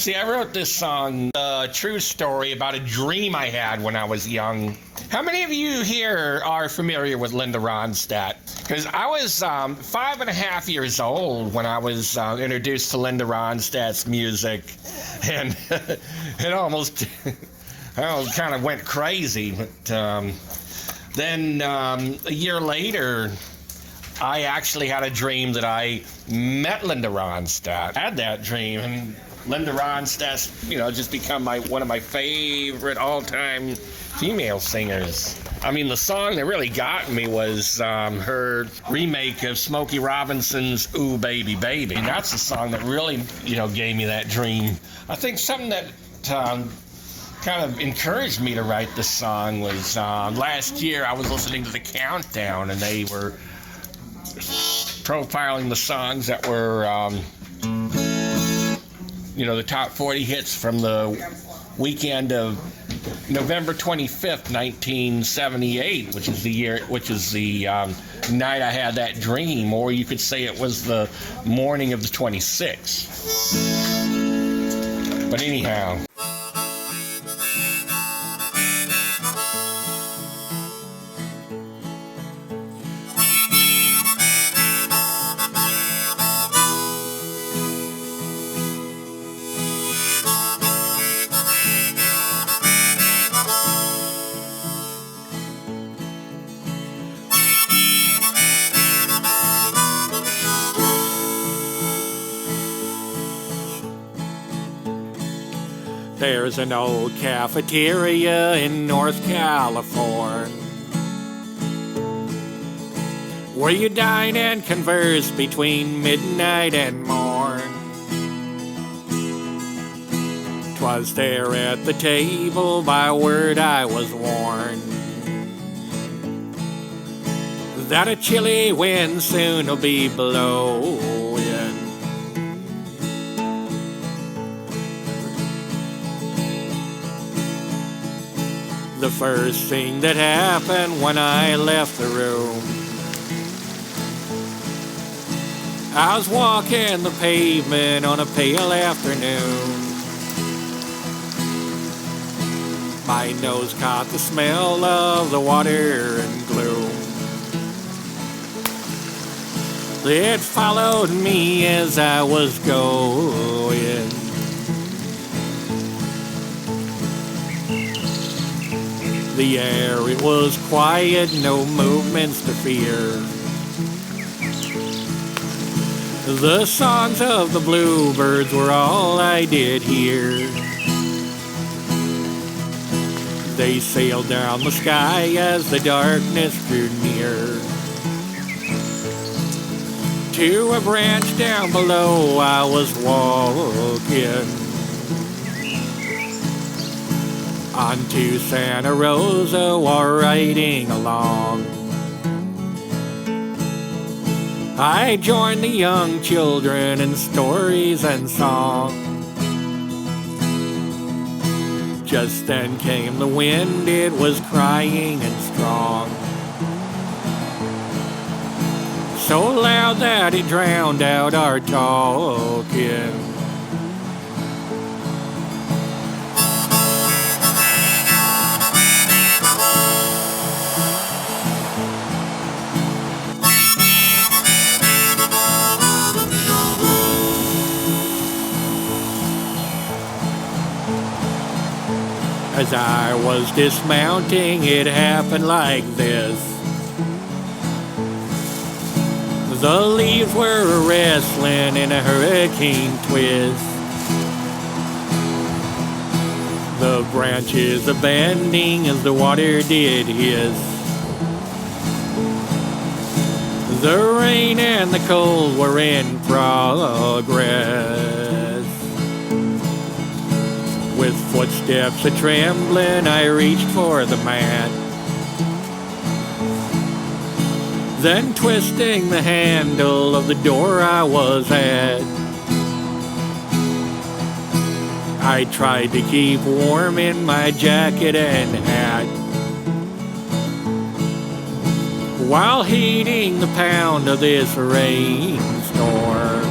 See, I wrote this song, a true story about a dream I had when I was young. How many of you here are familiar with Linda Ronstadt? Because I was 5.5 years old when I was introduced to Linda Ronstadt's music, and it almost kind of went crazy. But then a year later, I actually had a dream that I met Linda Ronstadt. I had that dream, and Linda Ronstadt's, just become one of my favorite all-time female singers. I mean, the song that really got me was her remake of Smokey Robinson's "Ooh Baby Baby." And that's the song that really, gave me that dream. I think something that kind of encouraged me to write this song was last year I was listening to The Countdown, and they were profiling the songs that were the top 40 hits from the weekend of November 25th, 1978, which is the night I had that dream, or you could say it was the morning of the 26th. But anyhow. There's an old cafeteria in North California where you dine and converse between midnight and morn. 'Twas there at the table by word I was warned that a chilly wind soon will be blowing. The first thing that happened when I left the room, I was walking the pavement on a pale afternoon. My nose caught the smell of the water and gloom. It followed me as I was going. The air, it was quiet, no movements to fear. The songs of the bluebirds were all I did hear. They sailed down the sky as the darkness drew near. To a branch down below I was walking, onto Santa Rosa while riding along. I joined the young children in stories and song. Just then came the wind, it was crying and strong, so loud that it drowned out our talking. As I was dismounting, it happened like this. The leaves were wrestling in a hurricane twist. The branches are bending as the water did hiss. The rain and the cold were in progress. With footsteps a-trembling, I reached for the mat. Then twisting the handle of the door I was at, I tried to keep warm in my jacket and hat, while heeding the pound of this rainstorm.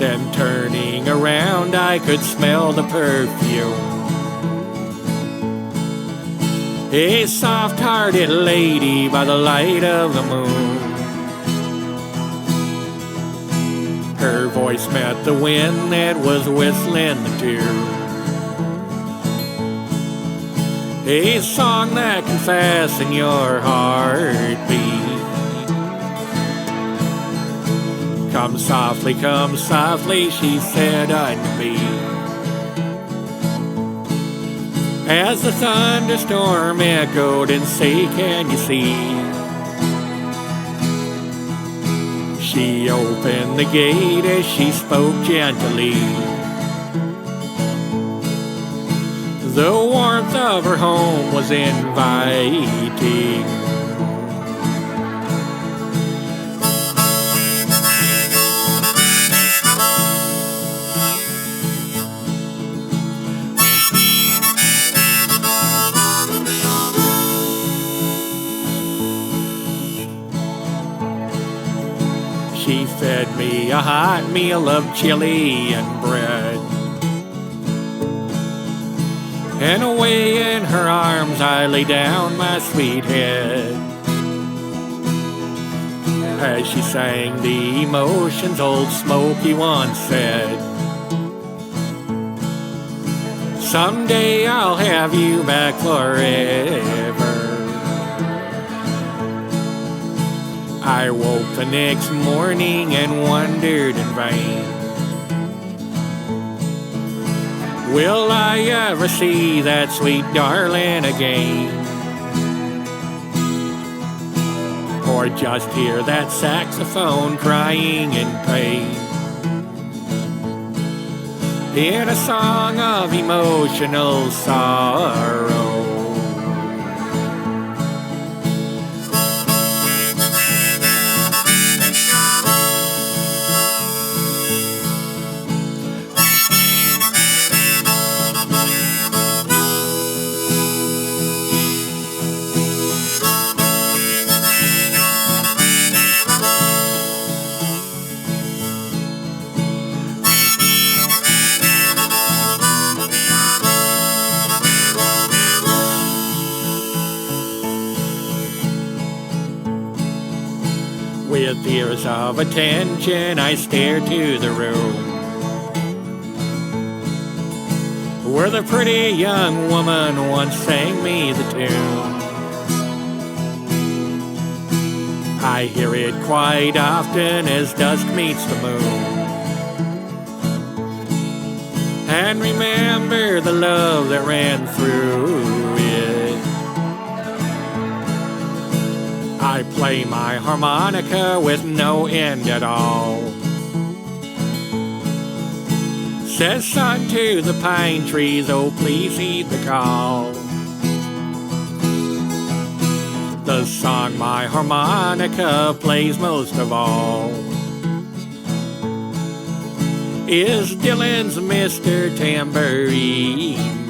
Then turning around, I could smell the perfume. A soft-hearted lady by the light of the moon. Her voice met the wind that was whistling the tune. A song that can fasten your heartbeat. Come softly, she said unto me. As the thunderstorm echoed and say, can you see? She opened the gate as she spoke gently. The warmth of her home was inviting. She fed me a hot meal of chili and bread. And away in her arms I lay down my sweet head. As she sang the emotions old Smokey once said, someday I'll have you back forever. I woke the next morning and wondered in vain, will I ever see that sweet darling again? Or just hear that saxophone crying in pain in a song of emotional sorrow? With tears of attention, I stared to the room where the pretty young woman once sang me the tune. I hear it quite often as dusk meets the moon, and remember the love that ran through it. I play my harmonica with no end at all. Says son to the pine trees, oh please heed the call. The song my harmonica plays most of all is Dylan's Mr. Tambourine